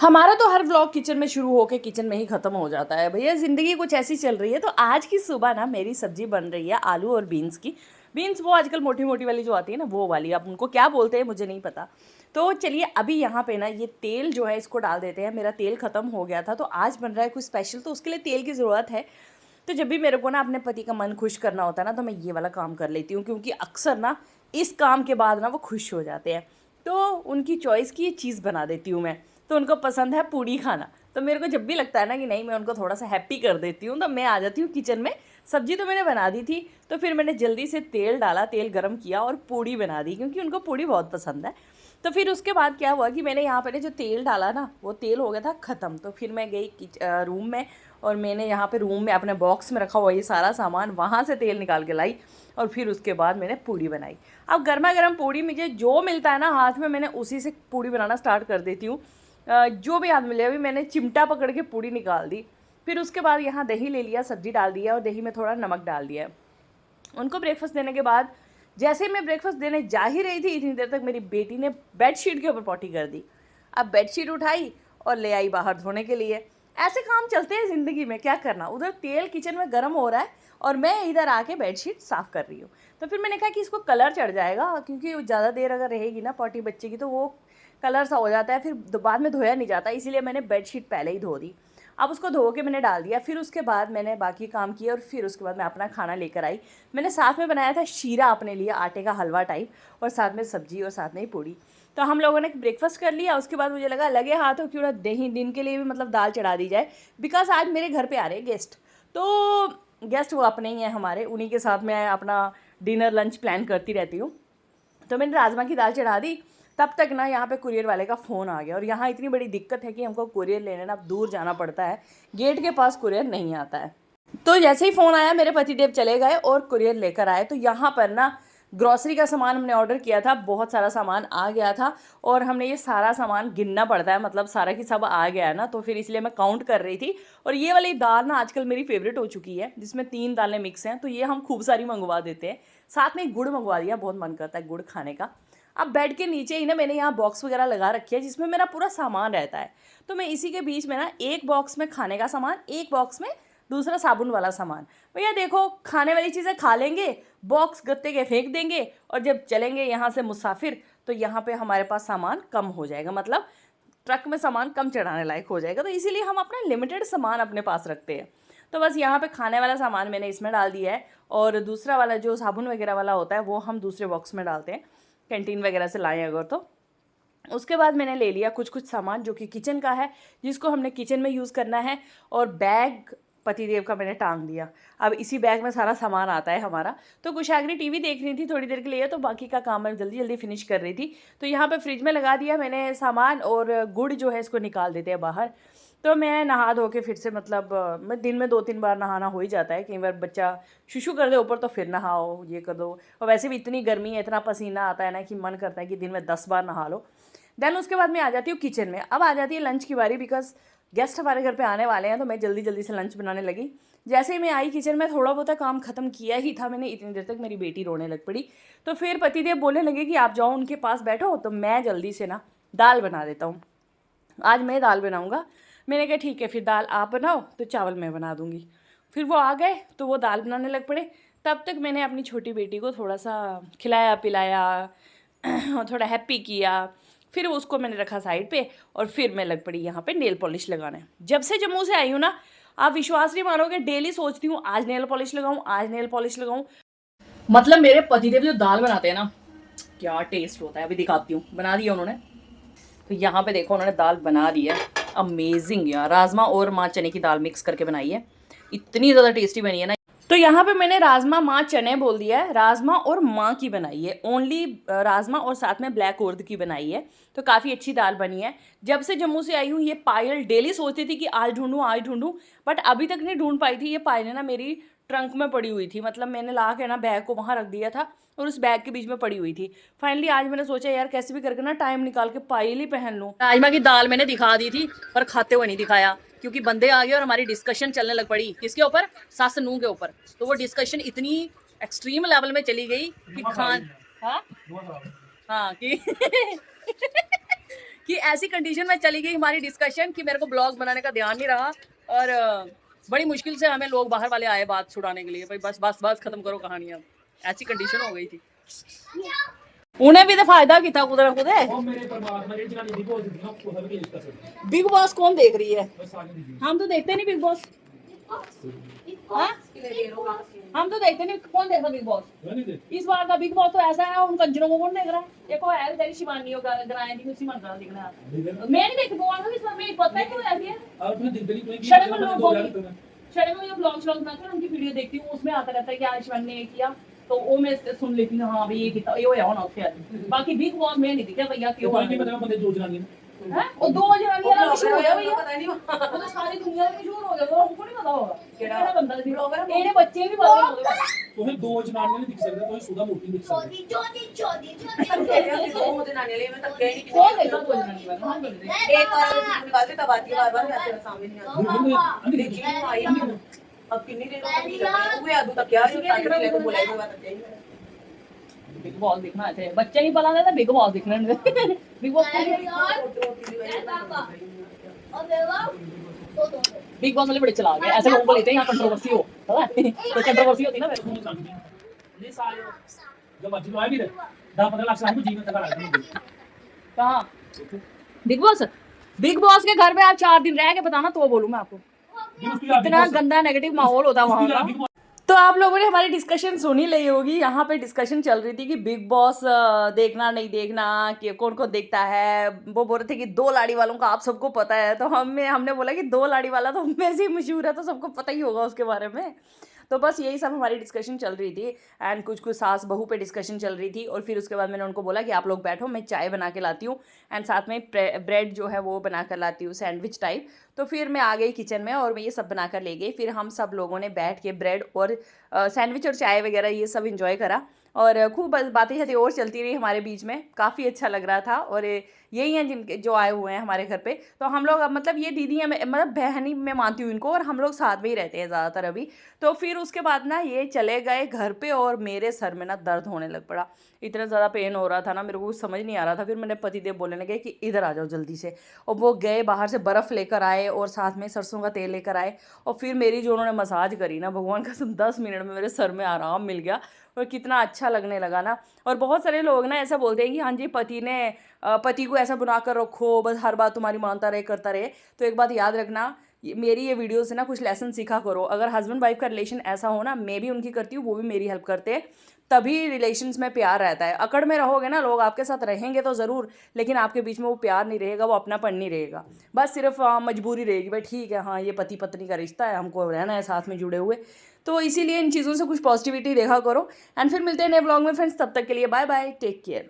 हमारा तो हर vlog kitchen में शुरू होके किचन में ही ख़त्म हो जाता है भैया। ज़िंदगी कुछ ऐसी चल रही है। तो आज की सुबह ना मेरी सब्जी बन रही है आलू और बीन्स की। बीन्स वो आजकल मोटी मोटी वाली जो आती है ना, वो वाली। अब उनको क्या बोलते हैं मुझे नहीं पता। तो चलिए अभी यहाँ पे ना ये तेल जो है इसको डाल देते हैं। मेरा तेल ख़त्म हो गया था तो आज बन रहा है कुछ स्पेशल, तो उसके लिए तेल की ज़रूरत है। तो जब भी मेरे को ना अपने पति का मन खुश करना होता है ना, तो मैं ये वाला काम कर लेती हूँ, क्योंकि अक्सर ना इस काम के बाद ना वो खुश हो जाते हैं। तो उनकी चॉइस की ये चीज़ बना देती हूँ मैं। तो उनको पसंद है पूड़ी खाना। तो मेरे को जब भी लगता है ना कि नहीं, मैं उनको थोड़ा सा हैप्पी कर देती हूँ, तो मैं आ जाती हूँ किचन में। सब्जी तो मैंने बना दी थी, तो फिर मैंने जल्दी से तेल डाला, तेल गरम किया और पूड़ी बना दी, क्योंकि उनको पूड़ी बहुत पसंद है। तो फिर उसके बाद क्या हुआ कि मैंने यहाँ पर जो तेल डाला ना, वो तेल हो गया था ख़त्म। तो फिर मैं गई रूम में, और मैंने यहाँ पे रूम में अपने बॉक्स में रखा हुआ ये सारा सामान, वहाँ से तेल निकाल के लाई, और फिर उसके बाद मैंने पूड़ी बनाई। अब गर्मा गर्म पूड़ी मुझे जो मिलता है ना हाथ में, मैंने उसी से पूड़ी बनाना स्टार्ट कर देती हूँ। जो भी हाथ मिले। अभी मैंने चिमटा पकड़ के पूड़ी निकाल दी। फिर उसके बाद यहाँ दही ले लिया, सब्जी डाल दिया, और दही में थोड़ा नमक डाल दिया। उनको ब्रेकफास्ट देने के बाद जैसे ही मैं ब्रेकफास्ट देने जा ही रही थी, इतनी देर तक मेरी बेटी ने बेडशीट के ऊपर पॉटी कर दी। अब बेडशीट उठाई और ले आई बाहर धोने के लिए। ऐसे काम चलते हैं ज़िंदगी में, क्या करना। उधर तेल किचन में गर्म हो रहा है और मैं इधर आके बेडशीट साफ़ कर रही हूँ। तो फिर मैंने कहा कि इसको कलर चढ़ जाएगा, क्योंकि ज़्यादा देर अगर रहेगी ना पॉटी बच्चे की, तो वो कलर सा हो जाता है, फिर बाद में धोया नहीं जाता। इसीलिए मैंने बेडशीट पहले ही धो दी। अब उसको धो के मैंने डाल दिया। फिर उसके बाद मैंने बाकी काम किए, और फिर उसके बाद मैं अपना खाना लेकर आई। मैंने साथ में बनाया था शीरा अपने लिए, आटे का हलवा टाइप, और साथ में सब्जी और साथ में ही पूड़ी। तो हम लोगों ने ब्रेकफास्ट कर लिया। उसके बाद मुझे लगा लगे हाथों क्यों ना दही दिन के लिए भी मतलब दाल चढ़ा दी जाए, बिकॉज आज मेरे घर पे आ रहे गेस्ट। तो गेस्ट वो अपने ही हैं हमारे, उन्हीं के साथ मैं अपना डिनर लंच प्लान करती रहती हूँ। तो मैंने राजमा की दाल चढ़ा दी। तब तक ना यहाँ पे कुरियर वाले का फ़ोन आ गया, और यहाँ इतनी बड़ी दिक्कत है कि हमको कुरियर लेने ना दूर जाना पड़ता है। गेट के पास कुरियर नहीं आता है। तो जैसे ही फ़ोन आया, मेरे पतिदेव चले गए और कुरियर लेकर आए। तो यहाँ पर ना ग्रॉसरी का सामान हमने ऑर्डर किया था, बहुत सारा सामान आ गया था, और हमने ये सारा सामान गिनना पड़ता है, मतलब सारा की सब आ गया है ना, तो फिर इसलिए मैं काउंट कर रही थी। और ये वाली दाल ना आजकल मेरी फेवरेट हो चुकी है, जिसमें 3 दालें मिक्स हैं, तो ये हम खूब सारी मंगवा देते हैं। साथ में गुड़ मंगवा दिया, बहुत मन करता है गुड़ खाने का। अब बेड के नीचे ही ना मैंने यहाँ बॉक्स वगैरह लगा रखी है, जिसमें मेरा पूरा सामान रहता है। तो मैं इसी के बीच में ना एक बॉक्स में खाने का सामान, एक बॉक्स में दूसरा साबुन वाला सामान। भैया देखो, खाने वाली चीज़ें खा लेंगे, बॉक्स गत्ते के फेंक देंगे, और जब चलेंगे यहाँ से मुसाफिर, तो यहाँ पे हमारे पास सामान कम हो जाएगा, मतलब ट्रक में सामान कम चढ़ाने लायक हो जाएगा। तो इसीलिए हम अपना लिमिटेड सामान अपने पास रखते हैं। तो बस यहाँ पे खाने वाला सामान मैंने इसमें डाल दिया है, और दूसरा वाला जो साबुन वगैरह वाला होता है वो हम दूसरे बॉक्स में डालते हैं, कैंटीन वगैरह से लाएँ अगर तो। उसके बाद मैंने ले लिया कुछ कुछ सामान जो कि किचन का है, जिसको हमने किचन में यूज़ करना है, और बैग पतिदेव का मैंने टांग दिया। अब इसी बैग में सारा सामान आता है हमारा। तो कुशाग्री टीवी देख रही थी थोड़ी देर के लिए, तो बाकी का काम मैं जल्दी जल्दी फिनिश कर रही थी। तो यहाँ पे फ्रिज में लगा दिया मैंने सामान, और गुड़ जो है इसको निकाल देते हैं बाहर। तो मैं नहा धो के फिर से, मतलब मैं दिन में 2-3 बार नहाना हो ही जाता है। कई बार बच्चा शुशु कर दे ऊपर, तो फिर नहाओ, ये कर दो। और वैसे भी इतनी गर्मी है, इतना पसीना आता है ना कि मन करता है कि दिन में 10 बार नहा लो। देन उसके बाद मैं आ जाती हूँ किचन में। अब आ जाती है लंच की बारी, बिकॉज गेस्ट हमारे घर पे आने वाले हैं। तो मैं जल्दी जल्दी से लंच बनाने लगी। जैसे ही मैं आई किचन में, थोड़ा बहुत काम ख़त्म किया ही था मैंने, इतनी देर तक मेरी बेटी रोने लग पड़ी। तो फिर पतिदेव बोलने लगे कि आप जाओ उनके पास बैठो, तो मैं जल्दी से ना दाल बना देता हूँ। आज मैं दाल बनाऊँगा। मैंने कहा ठीक है, फिर दाल आप बनाओ तो चावल मैं बना दूँगी। फिर वो आ गए तो वो दाल बनाने लग पड़े। तब तक मैंने अपनी छोटी बेटी को थोड़ा सा खिलाया पिलाया, थोड़ा हैप्पी किया। फिर उसको मैंने रखा साइड पे, और फिर मैं लग पड़ी यहाँ पे नेल पॉलिश लगाने। जब से जम्मू से आई हूँ ना, आप विश्वास नहीं मानोगे, डेली सोचती हूँ आज नेल पॉलिश लगाऊँ, आज नेल पॉलिश लगाऊँ। मतलब मेरे पतिदेव जो दाल बनाते हैं ना, क्या टेस्ट होता है। अभी दिखाती हूँ, बना दिया उन्होंने। तो यहाँ पे देखो, उन्होंने दाल बना दी है। अमेजिंग यार, राजमा और माँ चने की दाल मिक्स करके बनाई है, इतनी ज़्यादा टेस्टी बनी है ना। तो यहाँ पे मैंने राजमा माँ चने बोल दिया है, राजमा और माँ की बनाई है, ओनली राजमा, और साथ में ब्लैक उर्द की बनाई है। तो काफ़ी अच्छी दाल बनी है। जब से जम्मू से आई हूँ, ये पायल डेली सोचती थी कि आज ढूंढूं, बट अभी तक नहीं ढूंढ पाई थी। ये पायल ना मेरी ट्रंक में पड़ी हुई थी, मतलब मैंने ला के ना बैग को वहाँ रख दिया था, और उस बैग के बीच में पड़ी हुई थी। फाइनली आज मैंने सोचा यार कैसे भी करके ना टाइम निकाल के पायल ही पहन लूँ। राजमा की दाल मैंने दिखा दी थी, पर खाते हुए नहीं दिखाया, क्योंकि बंदे आ गए और हमारी डिस्कशन चलने लग पड़ी। किसके ऊपर? सास नूह के ऊपर। तो वो डिस्कशन इतनी एक्सट्रीम लेवल में चली गई कि खान, हाँ हाँ कि कि ऐसी कंडीशन में चली गई हमारी डिस्कशन कि मेरे को ब्लॉग बनाने का ध्यान नहीं रहा और बड़ी मुश्किल से हमें लोग बाहर वाले आए बात छुड़ाने के लिए, भाई बस बस बस खत्म करो कहानी। अब ऐसी कंडीशन हो गई थी। उन्हें भी तो फायदा किया कुछ ना कुछ। बिग बॉस कौन देख रही है? हम तो देखते नहीं बिग बॉस। हाँ? हम तो देखते नहीं, कौन देखता बिग बॉस? इस बार का बिग बॉस तो ऐसा है, उन कंजरों को कौन देख रहा है? देखो है बेचारी शिवानी और गराए नहीं, उसी मन रहा देखना। मैं नहीं देखती बोल इस बार, मैं पता है क्यों ऐसी है। शर्म लोग शर्म ये ब्लॉग श्लॉग बनाते हैं, उनकी वीडियो देखती हूँ, उसमें आता रहता है कि आज शिवानी ने किया, तो वो मैं सुन लेती हूँ, हाँ भाई ये कितना ये होया होना उसके। बाकी बिग बॉस में नहीं दिखा भैया क्यों है। और 2 जनानी वाला मशहूर हो गया भैया, वो तो सारी दुनिया में मशहूर हो गया, वो उनको नहीं पता होगा केड़ा बंदा सी ब्लॉगर। इन्हें बच्चे भी पता होगा तो 2 जनानियां नहीं दिख सकदा, कोई सुधा मोटी दिख सकदी। चोदी 2 जनानियां ले मैं तक गई नहीं। कौन देखा 2 जनानी वाला? हां एक बार निकालते तब आती है, बार-बार वैसे सामने नहीं आती। देखी आई अब कितनी देर हो गई अभी तक क्या है तो बोला ये बात है। बिग बॉस देखना है, बच्चे नहीं पता था बिग बॉस देखना है। बिग बॉस बिग बॉस वाले बड़े चला गए, ऐसे लोगों को लेते हैं यहाँ कंट्रोवर्सी हो, तो कंट्रोवर्सी होती है ना मेरे सारे जो मर्जी लोए भी 10-15 लाख से जीवन तक लगा। कहाँ बिग बॉस के घर में आप 4 दिन रह के बताना तो बोलूँ मैं आपको, इतना गंदा नेगेटिव माहौल होता है वहाँ का। तो आप लोगों ने हमारी डिस्कशन सुन ही ली होगी। यहाँ पे डिस्कशन चल रही थी कि बिग बॉस देखना नहीं देखना, कि कौन कौन देखता है। वो बोल रहे थे कि 2 लाड़ी वालों का आप सबको पता है, तो हमने बोला कि 2 लाड़ी वाला तो हम में से ही मशहूर है, तो सबको पता ही होगा उसके बारे में। तो बस यही सब हमारी डिस्कशन चल रही थी एंड कुछ कुछ सास बहू पे डिस्कशन चल रही थी। और फिर उसके बाद मैंने उनको बोला कि आप लोग बैठो, मैं चाय बना के लाती हूँ एंड साथ में ब्रेड जो है वो बना कर लाती हूँ, सैंडविच टाइप। तो फिर मैं आ गई किचन में और मैं ये सब बना कर ले गई। फिर हम सब लोगों ने बैठ के ब्रेड और सैंडविच और चाय वगैरह ये सब इंजॉय करा और खूब बातें शातें और चलती रही हमारे बीच में, काफ़ी अच्छा लग रहा था। और यही हैं जिनके जो आए हुए हैं हमारे घर पे, तो हम लोग मतलब ये दीदी हैं, मतलब बहनी मैं मानती हूँ इनको, और हम लोग साथ में ही रहते हैं ज़्यादातर अभी। तो फिर उसके बाद ना ये चले गए घर पे और मेरे सर में ना दर्द होने लग पड़ा, इतना ज़्यादा पेन हो रहा था ना, मेरे को कुछ समझ नहीं आ रहा था। फिर मैंने पतिदेव बोलने लगे कि इधर आ जाओ जल्दी से, और वो गए बाहर से बर्फ़ लेकर आए और साथ में सरसों का तेल लेकर आए। और फिर मेरी जो उन्होंने मसाज करी ना, भगवान कसम 10 मिनट में मेरे सर में आराम मिल गया और कितना अच्छा लगने लगा ना। और बहुत सारे लोग ना ऐसा बोलते हैं कि हाँ जी पति को ऐसा बना कर रखो, बस हर बात तुम्हारी मानता रहे करता रहे। तो एक बात याद रखना, मेरी ये वीडियो से ना कुछ लेसन सीखा करो। अगर हस्बैंड वाइफ का रिलेशन ऐसा हो ना, मैं भी उनकी करती हूँ, वो भी मेरी हेल्प करते हैं, तभी रिलेशंस में प्यार रहता है। अकड़ में रहोगे ना, लोग आपके साथ रहेंगे तो ज़रूर, लेकिन आपके बीच में वो प्यार नहीं रहेगा, वो अपनापन नहीं रहेगा, बस सिर्फ मजबूरी रहेगी, भाई ठीक है हाँ ये पति पत्नी का रिश्ता है, हमको रहना है साथ में जुड़े हुए। तो इसीलिए इन चीज़ों से कुछ पॉजिटिविटी देखा करो एंड फिर मिलते हैं नए ब्लॉग में फ्रेंड्स। तब तक के लिए बाय बाय, टेक केयर।